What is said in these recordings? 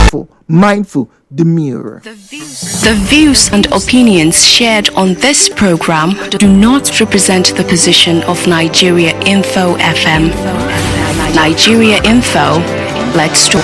careful, mindful, demure. The views and opinions shared on this program do not represent the position of Nigeriainfo FM. Nigeriainfo, let's talk.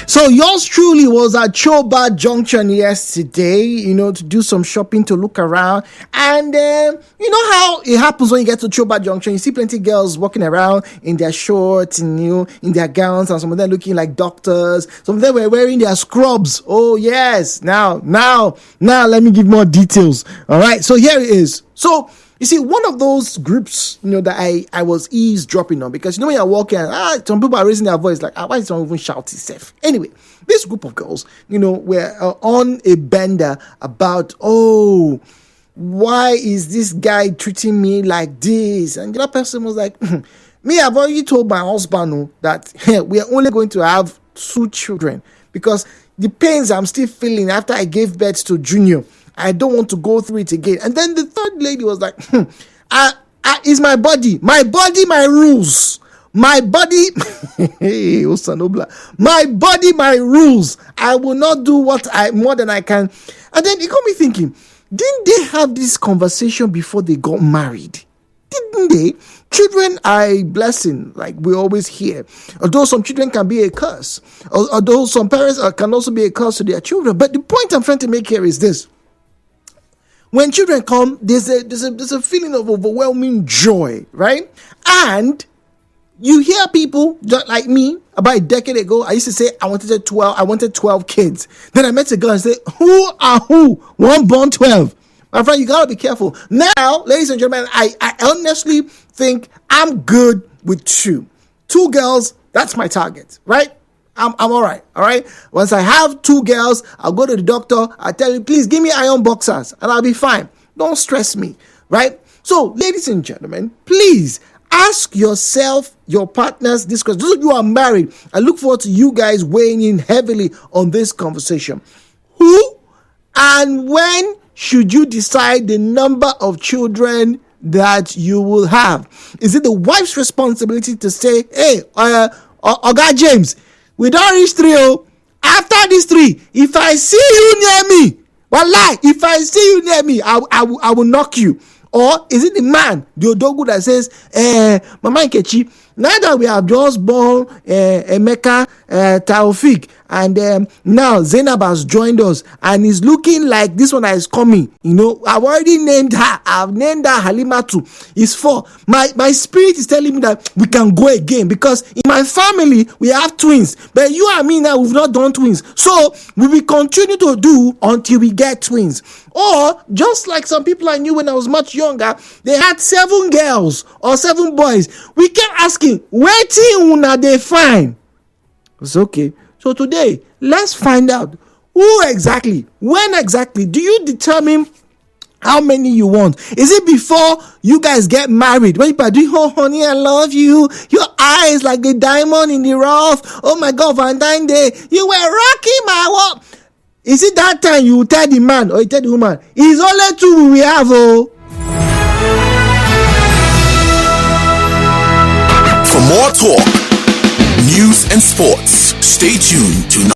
So yours truly was at Choba Junction yesterday, to do some shopping, to look around. And you know how it happens when you get to Choba Junction. You see plenty of girls walking around in their shorts, in their gowns, and some of them looking like doctors. Some of them were wearing their scrubs. Oh, yes. Now, let me give more details. All right. So here it is. So you see, one of those groups, that I was eavesdropping on, because when you're walking, some people are raising their voice like, why is someone even shouting safe? Anyway, this group of girls, were on a bender about, why is this guy treating me like this? And the other person was like, me, I've already told my husband that we are only going to have 2 children, because the pains I'm still feeling after I gave birth to Junior, I don't want to go through it again. And then the third lady was like, it's my body, my rules. My body, my body, my rules. I will not do more than I can. And then it got me thinking, didn't they have this conversation before they got married? Didn't they? Children are a blessing, like we always hear. Although some children can be a curse. Although some parents can also be a curse to their children. But the point I'm trying to make here is this. When children come, there's a feeling of overwhelming joy, right? And you hear people just like me. About a decade ago, I used to say I wanted 12 kids. Then I met a girl and said, who? One born 12. My friend, you gotta be careful. Now, ladies and gentlemen, I honestly think I'm good with 2. 2 girls, that's my target, right? I'm all right. Once I have 2 girls, I'll go to the doctor. I'll tell you, please give me iron boxers and I'll be fine. Don't stress me, right? So, ladies and gentlemen, please ask yourself, your partners, this question. Those of you who are married, I look forward to you guys weighing in heavily on this conversation. Who and when should you decide the number of children that you will have? Is it the wife's responsibility to say, hey, Oga James, we don't reach 3. After this 3, if I see you near me, if I see you near me, I will knock you. Or is it the man, the Odogu, that says, Mama Nkechi, now that we have just born Emeka, Taufik, and now Zainab has joined us and is looking like this one that is coming. I've already named her. I've named her Halimatu. It's 4. My spirit is telling me that we can go again, because in my family we have twins, but you and me now, we've not done twins. So we will continue to do until we get twins. Or just like some people I knew when I was much younger, they had 7 girls or 7 boys. We kept asking, waiting una they find? It's okay. So today, let's find out who exactly, when exactly do you determine how many you want? Is it before you guys get married? When people are doing, oh honey, I love you. Your eyes like a diamond in the rough. Oh my God, Valentine's Day, you were rocking my world. Is it that time you tell the man or you tell the woman, it's only 2 we have, For more talk, news and sports, stay tuned to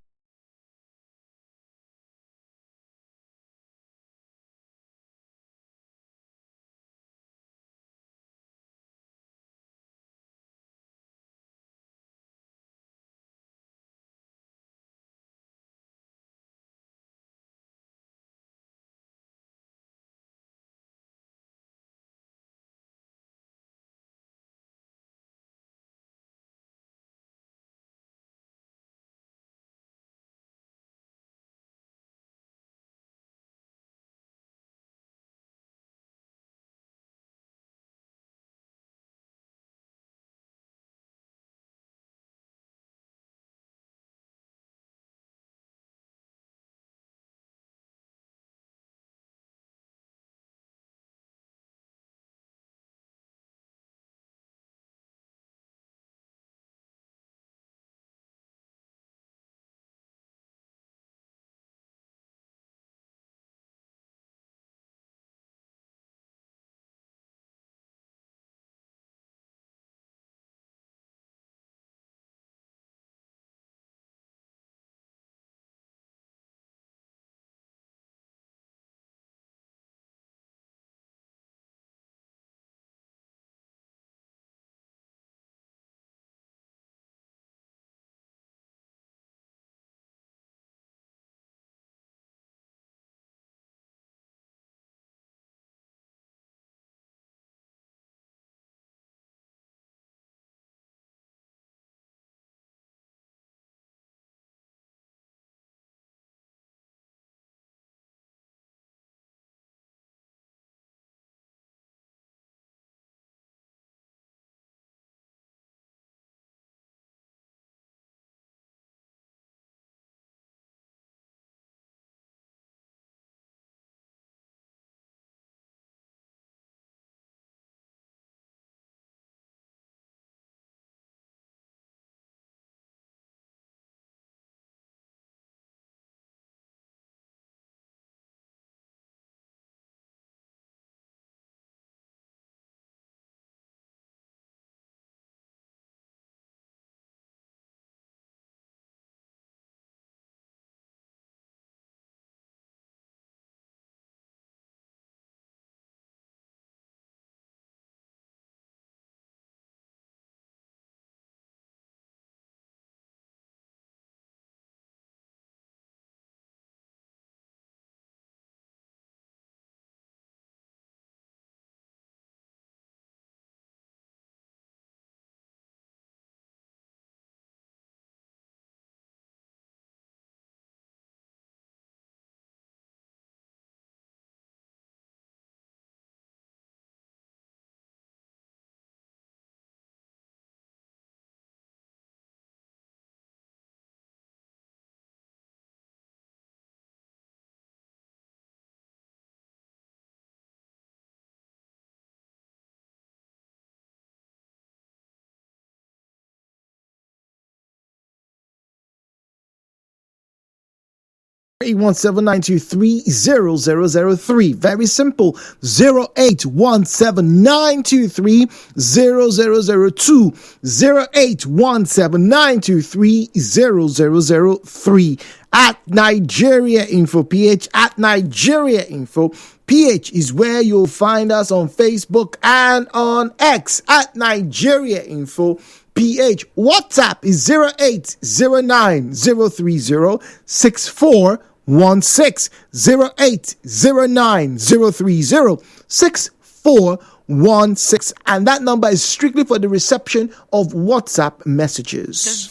08179230003. Very simple. 08179230002. 08179230003. At Nigeria Info PH, at Nigeria Info PH is where you'll find us on Facebook and on X at Nigeria Info PH. WhatsApp is 08090306416. 08090306416, and that number is strictly for the reception of WhatsApp messages.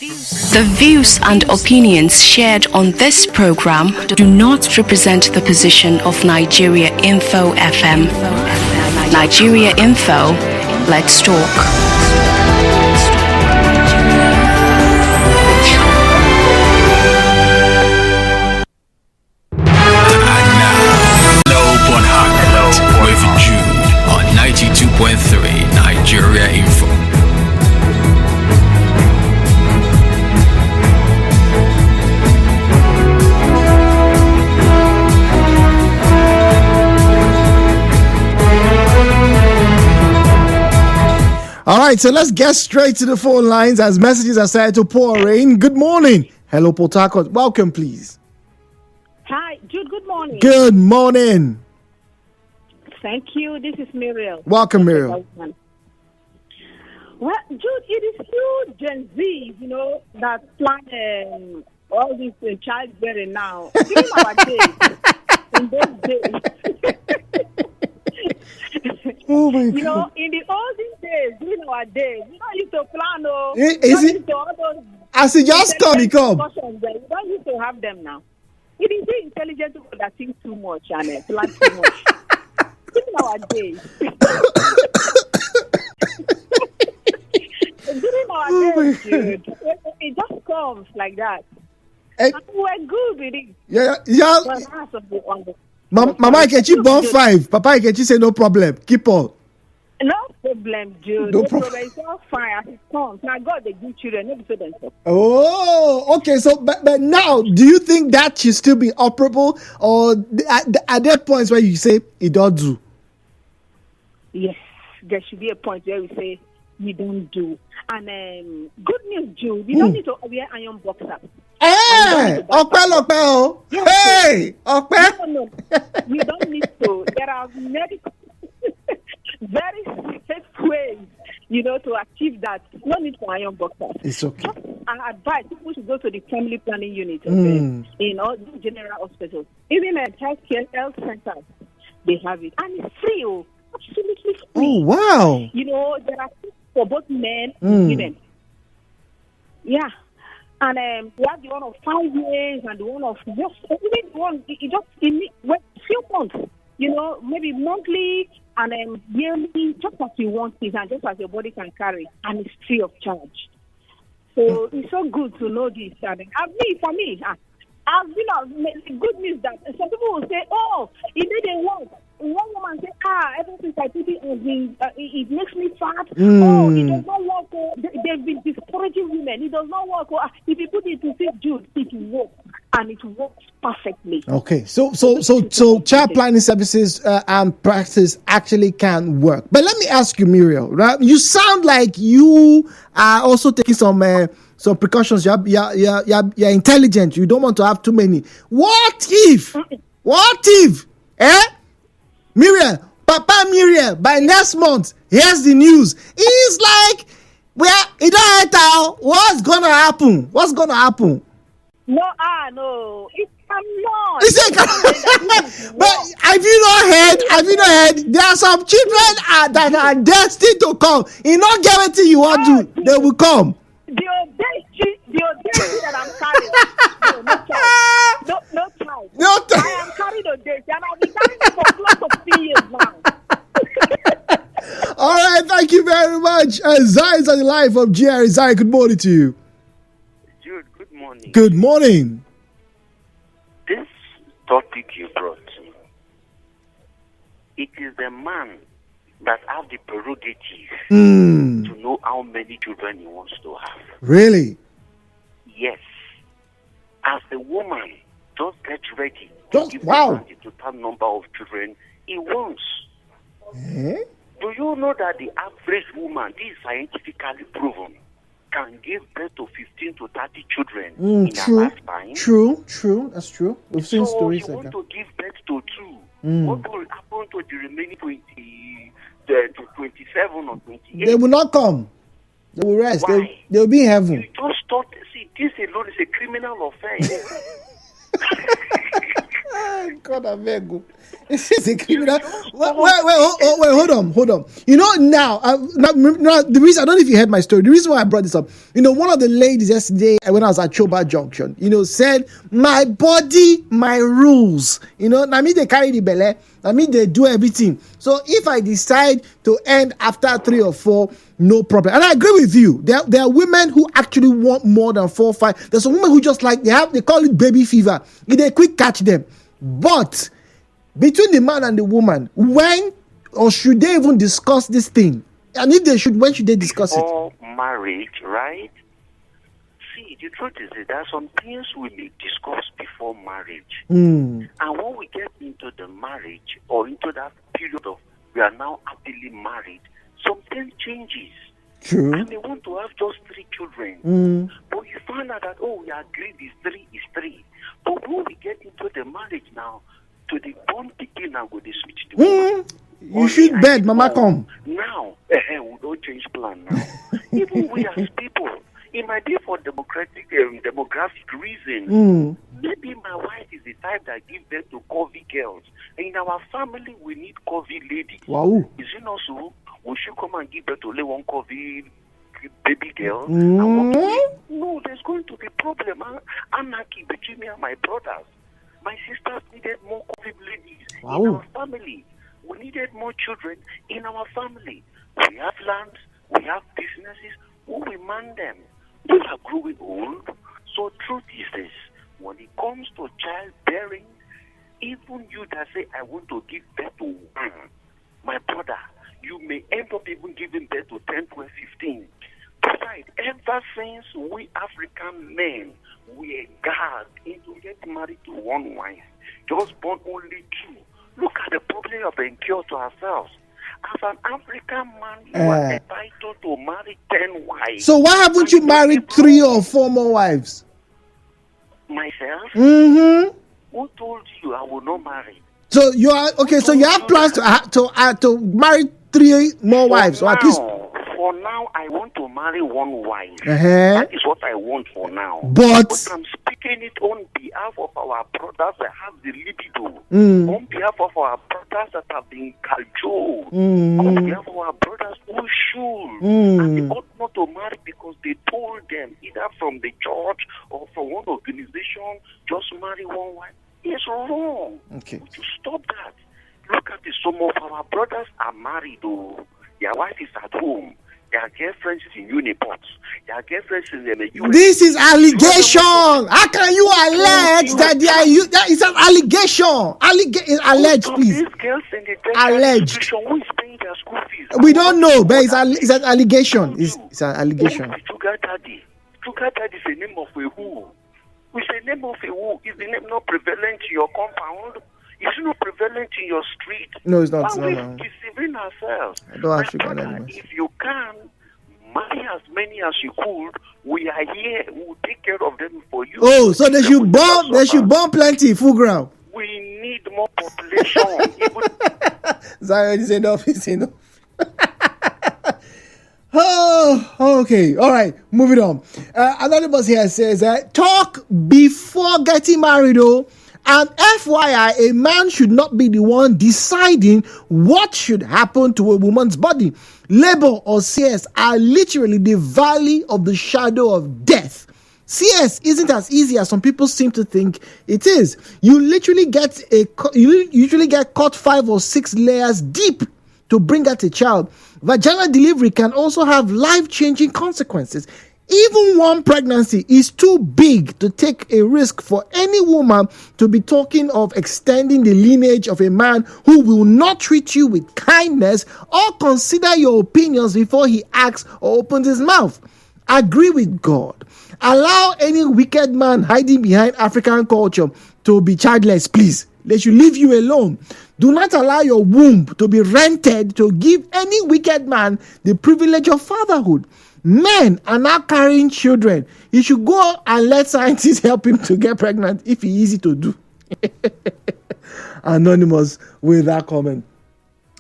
The views and opinions shared on this program do not represent the position of Nigeria Info FM. Nigeria Info, let's talk. With Jude on 92.3 Nigeria Info. All right, so let's get straight to the phone lines as messages are starting to pour in. Good morning. Hello, Port Harcourt. Welcome, please. Hi, Jude. Good morning. Good morning. Thank you. This is Muriel. Welcome, Muriel. Well, Jude, it is you Gen Z, that plan all this childbearing now. During our days, in those days. Oh my God. In the olden days, during our days, we don't used to plan. Is it? As it just come. We don't used to have them now. It is the intelligent people that think too much and plan too much. During our days. During our days, dude, it just comes like that. And we're good with it. Yeah. Mama Ikechi born 5. Papa Ikechi say no problem. Keep on. No problem, Jude. No problem. It's all fine as it comes. Now God they give children, not so themselves. Oh, okay. So, but now, do you think that should still be operable, or at that point where you say it don't do? Yes, there should be a point where we say we don't do. And good news, Jude. You don't need to wear iron boxers. Hey, Okpe. Hey, Okpe. No. You don't need to. There are medical, very safe ways, to achieve that. No need for iron boxers. It's okay. I advise people should go to the family planning unit, in all the general hospitals. Even at health centers, they have it. And it's free, absolutely free. Oh, wow. There are things for both men and women. Yeah. And we have the one of 5 years and the one of even the one, it just in few months, maybe monthly and yearly, just as you want it and just as your body can carry, and it's free of charge. So it's so good to know this. And for me, I've been good news that some people will say, oh, it didn't work. One woman say, ever since I put it it makes me fat. Oh, it does not work. They've been discouraging women. It does not work. If you put it to say, Jude, it works. And it works perfectly. Okay, so child planning services and practice actually can work. But let me ask you, Muriel, right? You sound like you are also taking some precautions. You're intelligent. You don't want to have too many. What if? Muriel, Papa Muriel, by next month, here's the news. It's like, it don't matter. What's gonna happen? No, it cannot. But have you not heard? There are some children that are destined to come. You not guarantee you want to, they will come. The audacity that I'm carrying. No child. I am carrying audacity, and I've been carrying it for close to 3 years now. All right, thank you very much. Zai's on the line from GR. Zai, good morning to you. Jude, good morning. Good morning. This topic you brought, it is the man that have the prerogative to know how many children he wants to have. Really? Yes. As a woman, just get ready. Just, wow. The total number of children he wants. Eh? Do you know that the average woman, this is scientifically proven, can give birth to 15 to 30 children in her lifetime? True. That's true. We've seen so stories you like want that. to give birth to 2. What will happen to the remaining 27 or 28? They will not come. They will rest. Why? They will be in heaven. You just thought, see, this alone is a criminal offense. God, I beg you. This is a criminal. Wait, hold on. You know, now, the reason, I don't know if you heard my story. The reason why I brought this up, you know, one of the ladies yesterday when I was at Choba Junction, you know, said, my body, my rules. You know, I mean, they carry the belly. I mean, they do everything. So if I decide to end after 3 or 4, no problem. And I agree with you. There are women who actually want more than 4 or 5. There's some women who just like, they call it baby fever. They quick catch them. But between the man and the woman, when or should they even discuss this thing? And if they should, when should they discuss before marriage, right? See, the truth is that there are some things we may discuss before marriage. And when we get into the marriage or into that period of we are now happily married, something changes. True. And they want to have just 3 children. But you find out that, we agree this 3 is 3. But when we get into the marriage now, to the born begin and go the switch the woman. You should bed, Mama come. Now, we don't change plan now. Even we as people, it might be for demographic reason. Maybe my wife is the type that gives birth to curvy girls. And in our family, we need curvy ladies. Wow. Is it not so? We should come and give birth to only one curvy baby girl. No, there's going to be problem. Anarchy between me and my brothers. My sisters needed more curvy ladies in our family. We needed more children in our family. We have lands, we have businesses. Who will man them? We are growing old. So truth is this: when it comes to childbearing, even you that say I want to give birth to one, my brother, you may end up even giving birth to 10, 12, 15. Besides, ever since we African men were gagged into getting married to one wife, just born only 2. Look at the problem of incur to ourselves. As an African man, you are entitled to marry 10 wives. So why haven't you married 3 or 4 more wives? Myself? Who told you I will not marry? So you are okay. So you have plans to marry 3 more wives, or at least. For now, I want to marry 1 wife. That is what I want for now. But I'm speaking it on behalf of our brothers that have the libido. On behalf of our brothers that have been cajoled. On behalf of our brothers who should. And they ought not to marry because they told them, either from the church or from one organization, just marry 1 wife. It's wrong. Okay. We should stop that. Look at this. Some of our brothers are married, though. Their wife is at home. Their girlfriends is in Unipots. Their girlfriends is in the US. This is allegation. How can you allege that they are you? That is an allegation. Alleged, please. These girls in the alleged. Who is paying their school fees? We don't know, but it's an allegation. It's an allegation. Sugar daddy. Sugar daddy is the name of a who? It's the name of a who? Is the name not prevalent in your compound? Is it not prevalent in your street? No, it's not. We're deceiving ourselves. I don't have sugar daddy. If you can marry as many as you could, we are here. We will take care of them for you. Oh, so they should bomb. They should bomb plenty full ground. We need more population. Zion is enough. It's enough. Oh, okay. All right. Moving on. Anonymous here says, talk before getting married, though. And FYI, a man should not be the one deciding what should happen to a woman's body. Labor or CS are literally the valley of the shadow of death. CS isn't as easy as some people seem to think it is. You usually get cut 5 or 6 layers deep to bring out a child. Vaginal delivery can also have life-changing consequences. Even one pregnancy is too big to take a risk for any woman to be talking of extending the lineage of a man who will not treat you with kindness or consider your opinions before he acts or opens his mouth. Agree with God. Allow any wicked man hiding behind African culture to be childless, please. They should leave you alone. Do not allow your womb to be rented to give any wicked man the privilege of fatherhood. Men are now carrying children. He should go and let scientists help him to get pregnant if it's easy to do. Anonymous with that comment.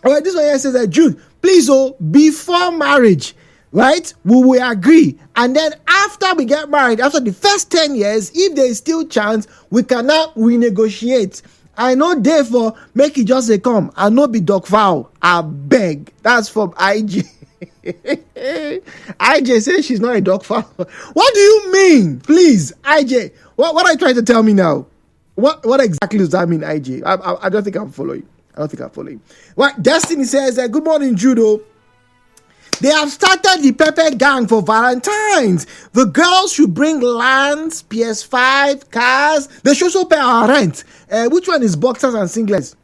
All right, this one here says that Jude, please, before marriage, right, we will agree. And then after we get married, after the first 10 years, if there is still chance, we can now renegotiate. I know therefore make it just a come and not be dog fowl. I beg. That's from IG. IJ says she's not a dog fowl. What do you mean? Please, IJ. What are you trying to tell me now? What exactly does that mean, IJ? I don't think I'm following. Well, Destiny says, good morning, Judo. They have started the Pepe Gang for Valentine's. The girls should bring lands, PS5, cars. They should also pay our rent. Which one is boxers and singlets?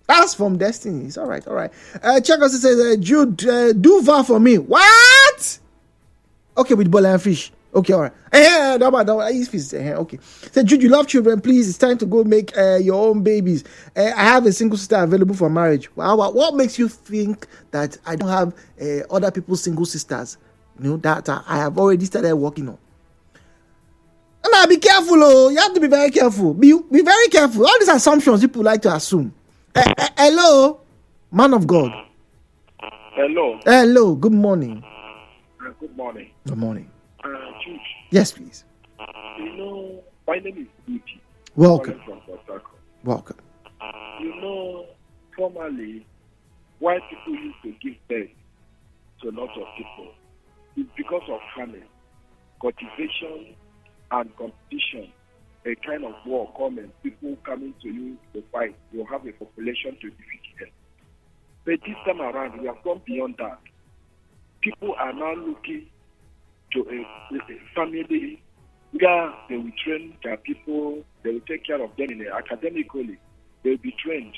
That's from Destiny. It's all right. Check us. It says, Jude, do VAR for me. What? Okay, with ball and fish. Okay, all right. Okay. So, Jude, you love children. Please, it's time to go make your own babies. I have a single sister available for marriage. What makes you think that I don't have other people's single sisters? You know, that I have already started working on. And now, be careful. Oh, you have to be very careful. Be very careful. All these assumptions people like to assume. Hello, man of God. Hello. Good morning. Good morning. Good morning. Jude. Yes, please. You know, my name is Beauty. Welcome. From Port Harcourt. Welcome. You know, formerly, why people used to give birth to a lot of people is because of famine, cultivation, and competition. A kind of war coming, people coming to you to fight. You have a population to defeat them. But this time around, we have gone beyond that. People are now looking to a family where they will train their people, they will take care of them academically, they will be trained.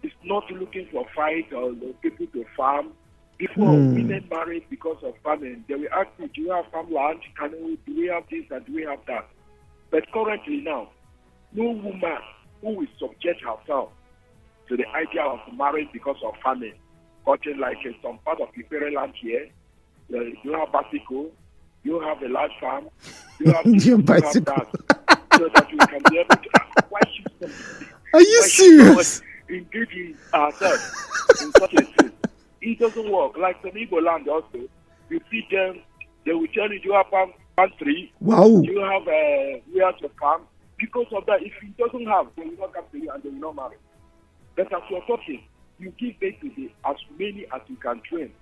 It's not looking for fight or people to farm. Before women married because of famine, they will ask me, do you have farmland? Do we have this and do we have that? But currently now, no woman who will subject herself to the idea of marriage because of famine, cutting like some part of the parent land here, you have bicycle, you have a large farm, you have this, you have that, so that we can be able to. Why should somebody? Are you serious? Engaging ourselves in such a thing. It doesn't work. Like some Igbo land also, you feed them, they will tell you have farm tree. Wow. You have where to farm. Because of that, if it doesn't have, they will not come to you and they will not marry. But as you're talking, you give birth to as many as you can train.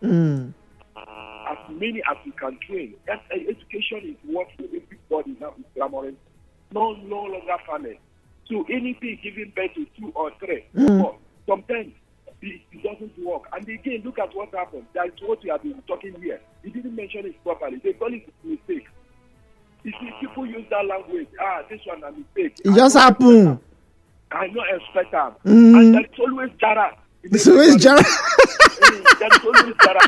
As many as you can train. That education is what everybody now is clamoring. No longer farming. So anything giving birth to 2 or 3, 4, sometimes it doesn't work. And again, look at what happened. That's what we have been talking here. He didn't mention it properly. They call it mistake. You see, people use that language. This one a mistake. It just happened. I don't expect them. And there's always Jara. There's always Jara. There's always Jara.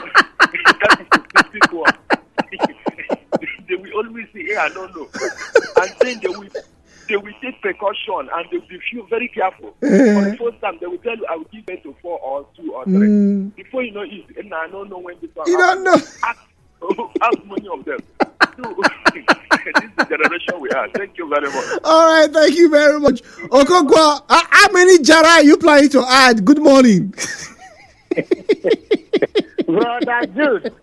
That is the stupid one. They will always say, hey, I don't know. And then they will take precaution and they will feel very careful. For the first time, they will tell you, I will give birth to 4 or 2 or 3. Before you know it, and I don't know when this one happens. You don't know. Ask many of them. This is the generation we are. Thank you very much. All right, thank you very much. Okonkwo, how many Jara are you planning to add? Good morning. Brother Jude.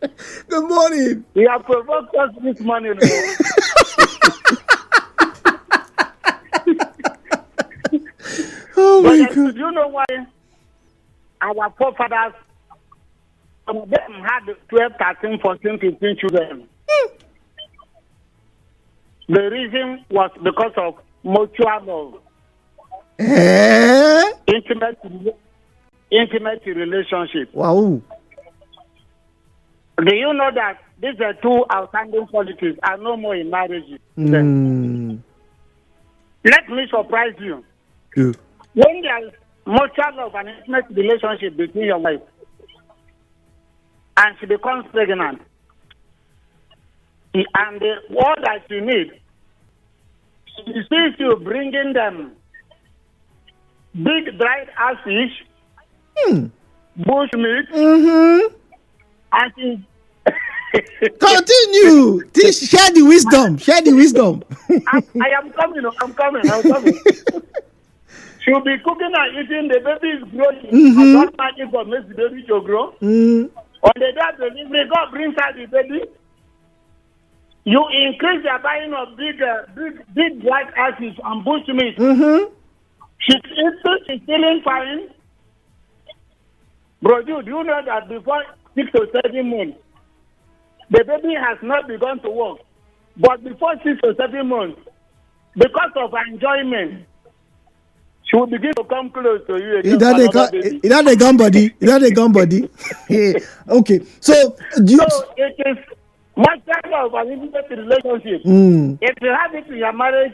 Good morning. You have provoked us this morning. Oh my God. Do you know why our forefathers, some of them had 12, 13, 14, 15 children? The reason was because of mutual love. Intimate relationship. Wow. Do you know that these are 2 outstanding qualities are no more in marriages? Let me surprise you. Yeah. When there is mutual love and intimate relationship between your wife and she becomes pregnant, And all that you need, she sees you bringing them big dried fish, bush meat, and she Continue. Share the wisdom. Share the wisdom. I am coming. I'm coming. She'll be cooking and eating. The baby is growing. I don't mind for makes the baby to grow. On the day of delivery, God brings out the baby. You increase the buying of big black ashes and bush meat. She's feeling fine. Bro, do you know that before 6 or 7 months, the baby has not begun to walk. But before 6 or 7 months, because of enjoyment, she will begin to come close to you. Is that a gun body? Is that a gun body? Okay. So it is much kind of an intimate relationship. If you have it in your marriage,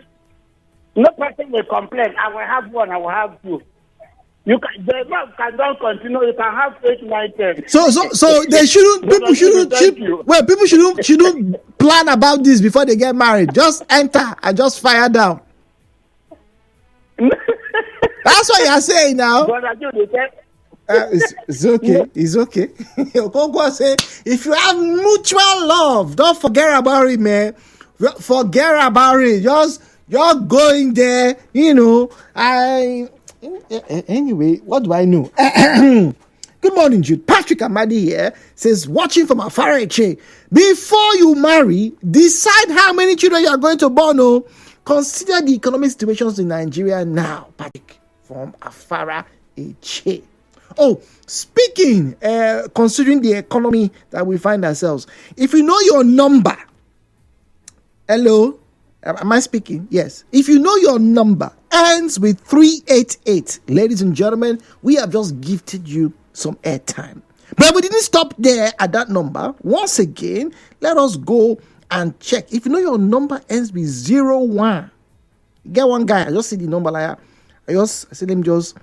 no person will complain. I will have one, I will have two. The love cannot continue. You can have 8, 9, 10. So they shouldn't. People shouldn't plan about this before they get married. Just enter and just fire down. That's what you're saying now. It's okay. It's okay. Okonkwo say, if you have mutual love, don't forget about it, man. Forget about it. You're going there. Anyway, what do I know? Good morning, Jude. Patrick Amadi here says, watching from afar. Before you marry, decide how many children you are going to born. Oh, consider the economic situations in Nigeria now. Patrick from afar. Oh, speaking, considering the economy that we find ourselves, if you know your number, hello, am I speaking? Yes. If you know your number ends with 388, ladies and gentlemen, we have just gifted you some airtime. But we didn't stop there at that number. Once again, let us go and check. If you know your number ends with 01, get one guy. I just see the number like I say let me just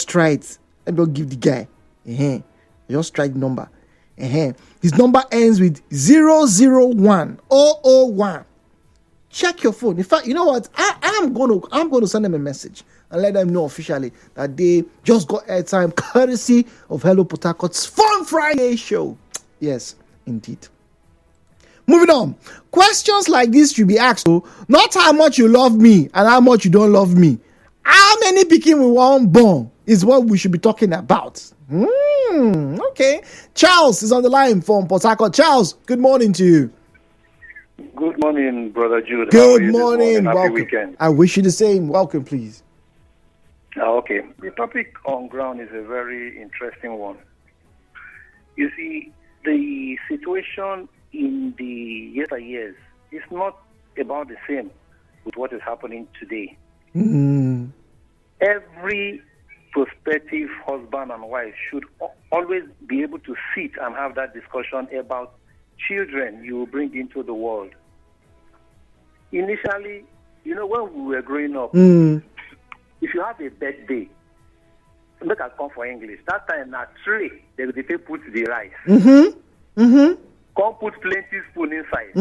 try it. Let me just give the guy. I just try the number. His number ends with 001001. Check your phone. In fact, you know what? I'm going to send them a message and let them know officially that they just got airtime courtesy of Hello Port Harcourt's Fun Friday show. Yes, indeed. Moving on. Questions like this should be asked. So, not how much you love me and how much you don't love me. How many pikin we want born is what we should be talking about. Okay. Charles is on the line from Port Harcourt. Charles, good morning to you. Good morning, Brother Jude. Good morning. Happy Welcome. weekend. I wish you the same. Welcome, please. Okay. The topic on ground is a very interesting one. You see, the situation in the years is not about the same with what is happening today. Every prospective husband and wife should always be able to sit and have that discussion about children you will bring into the world. Initially, when we were growing up, if you have a birthday, make us come for English. That time, na tray, they will put the rice. Come put plenty spoon inside.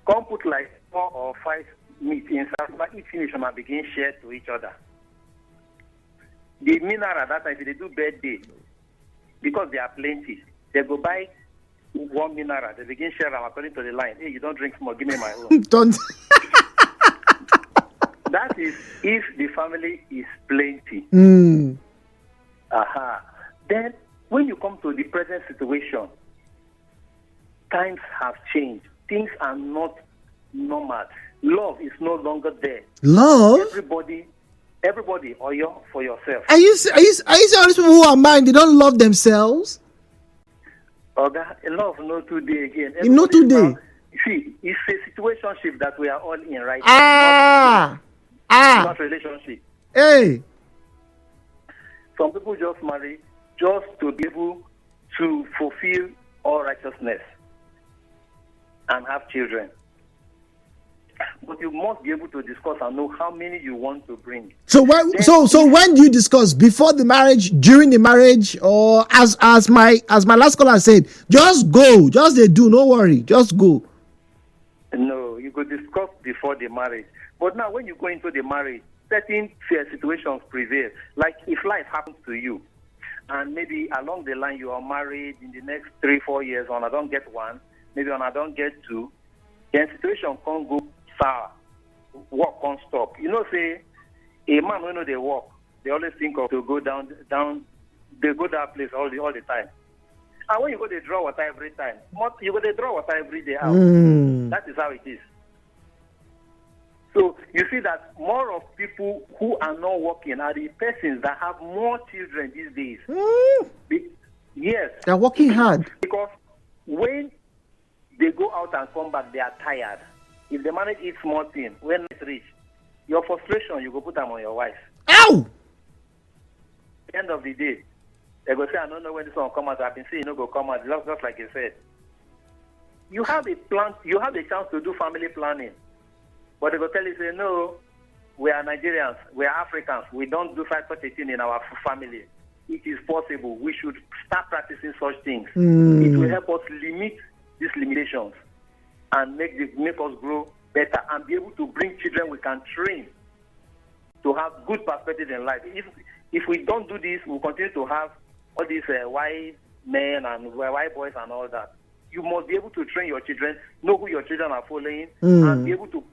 Come put like 4 or 5 meat inside. But each finish and begin share to each other. The mineral that time, if they do birthday, because they are plenty, they go buy 1 mineral. They begin share them according to the line. Hey, you don't drink small, give me my own. Don't. That is if the family is plenty. Then when you come to the present situation, times have changed. Things are not normal. Love is no longer there. Love? Everybody, or you for yourself. Are you saying all these people who are married, they don't love themselves? Love no today again. No today. See, it's a situationship that we are all in right now. Not relationship. Hey. Some people just marry just to be able to fulfill all righteousness and have children. But you must be able to discuss and know how many you want to bring. So when do you discuss? Before the marriage, during the marriage, or as my last caller said, just go, just they do, no worry, just go. No, you could discuss before the marriage. But now when you go into the marriage, certain situations prevail. Like if life happens to you, and maybe along the line you are married in the next 3-4 years, and I don't get one, maybe and I don't get two, then situation can't go sour. Work can't stop. You know, say a man when they walk, they always think of to go down. They go that place all the time. And when you go, they draw water every time. You go, they draw water every day out. That is how it is. So you see that more of people who are not working are the persons that have more children these days. Yes. They're working hard. Because when they go out and come back, they are tired. If the man eats small thing, when it's rich, your frustration, you go put them on your wife. Ow! At the end of the day, they go say, I don't know when this one will come out. I've been saying, go come out. Just like you said. You have a plan. You have a chance to do family planning. But they go tell you, say, no, we are Nigerians. We are Africans. We don't do such a thing in our family. It is possible. We should start practicing such things. It will help us limit these limitations and make us grow better and be able to bring children we can train to have good perspective in life. If we don't do this, we'll continue to have all these white men and white boys and all that. You must be able to train your children, know who your children are following, and be able to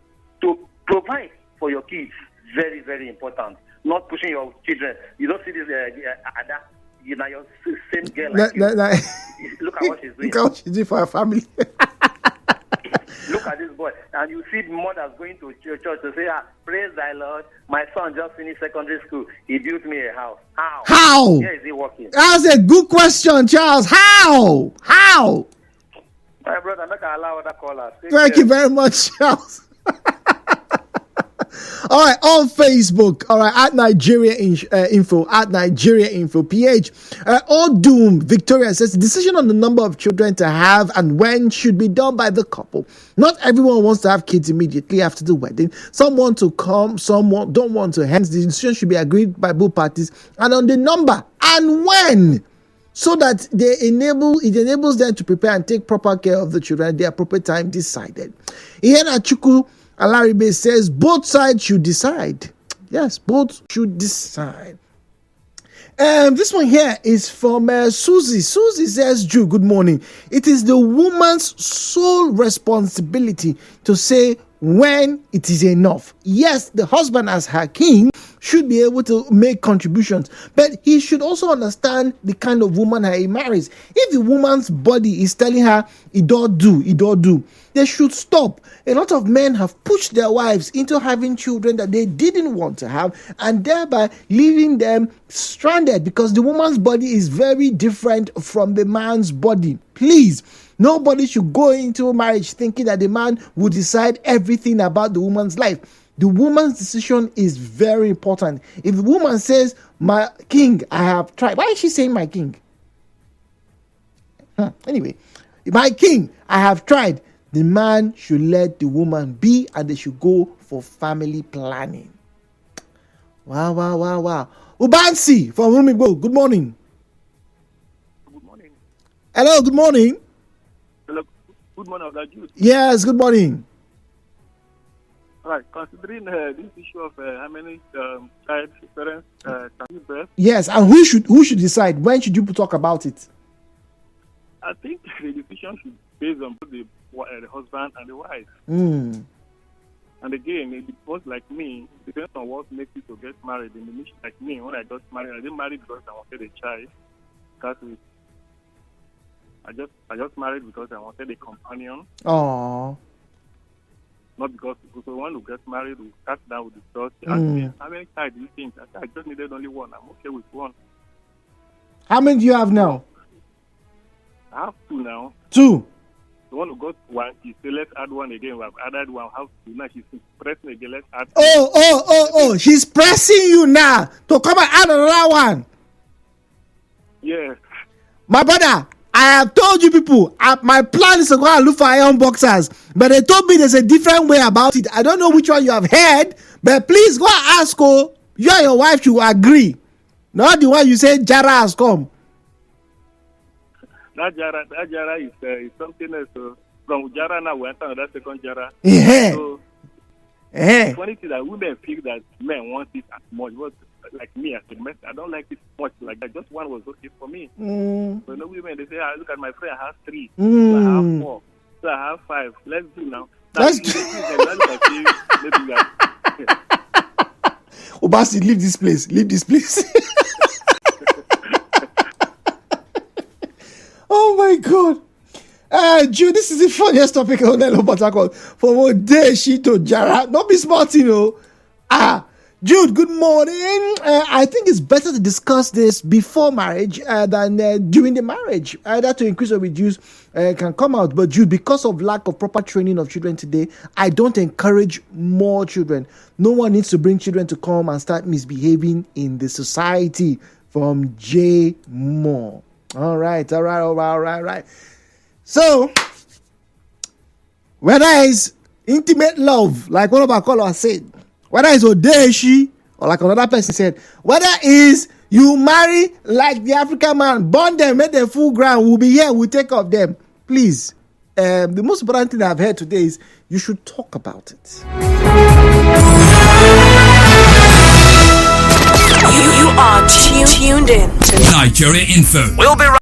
provide for your kids. Very, very important. Not pushing your children. You don't see this Ada. You know, your same girl like you. Look at what she's doing. Look at what she's doing for her family. Look at this boy. And you see mothers going to church to say, praise thy Lord, my son just finished secondary school. He built me a house. How? Where is he working? That's a good question, Charles. How? My brother, I'm not going to allow other callers. Thank you very much, Charles. All right, on Facebook, all right, at Nigeriainfo, at Nigeriainfo, PH. Odum Victoria says, decision on the number of children to have and when should be done by the couple. Not everyone wants to have kids immediately after the wedding. Some want to come, some don't want to. Hence, the decision should be agreed by both parties and on the number and when, so that it enables them to prepare and take proper care of the children at the appropriate time decided. Iena Chuku Alaribe says both sides should decide. Yes, both should decide. This one here is from Susie. Susie says, Drew, good morning. It is the woman's sole responsibility to say when it is enough. Yes, the husband as her king should be able to make contributions, but he should also understand the kind of woman he marries. If the woman's body is telling her, it don't do, they should stop. A lot of men have pushed their wives into having children that they didn't want to have, and thereby leaving them stranded because the woman's body is very different from the man's body. Please, nobody should go into marriage thinking that the man will decide everything about the woman's life. The woman's decision is very important. If the woman says, my king, I have tried. Why is she saying my king? Anyway, my king, I have tried. The man should let the woman be and they should go for family planning. Wow. Ubansi from Rumigbo, good morning. Good morning. Hello, good morning. Hello, good morning, Oga. Yes, good morning. All right, considering this issue of how many child parents can give birth. Yes, and who should decide? When should you talk about it? I think the decision should be based on both the husband and the wife. And again, it was like me, it depends on what makes you to get married. In the mission, like me, when I got married, I didn't marry because I wanted a child. I just married because I wanted a companion. Aww. Not because when we get married, we start down with the thought. How many child do you think? I just needed only one. I'm okay with one. How many do you have now? I have two now. Two? The one who got one, she said, let's add one again. We have added one. How to now? She's pressing again. Let's add. Oh! She's pressing you now to come and add another one. Yeah. My brother, I have told you people, my plan is to go and look for iron boxers, but they told me there's a different way about it. I don't know which one you have heard, but please go and ask. You and your wife should agree. Not the one you say Jara has come. That Jara is something else. From Jara now we enter another second Jara. Yeah. So, funny thing that women feel that men want it as much. But like me as a man, I don't like it much like that. Just one was okay for me. So women, they say, look at my friend, I have 3. So I have 4. So I have 5. Let's do now. Let's do. Obasi, leave this place. Leave this place. Oh my God. Jude, this is the funniest topic on Hello Port Harcourt. From Odeshi to Jara. Don't be smart, Jude, good morning. I think it's better to discuss this before marriage than during the marriage. Either to increase or reduce can come out. But Jude, because of lack of proper training of children today, I don't encourage more children. No one needs to bring children to come and start misbehaving in the society. From J. Moore. All right. So, whether it's intimate love, like one of our callers said, whether it's Odeshi, or like another person said, whether it's you marry like the African man, born them, make them full ground, we'll be here, we'll take care of them. Please, the most important thing I've heard today is you should talk about it. You are tuned in to Nigeriainfo. We'll be right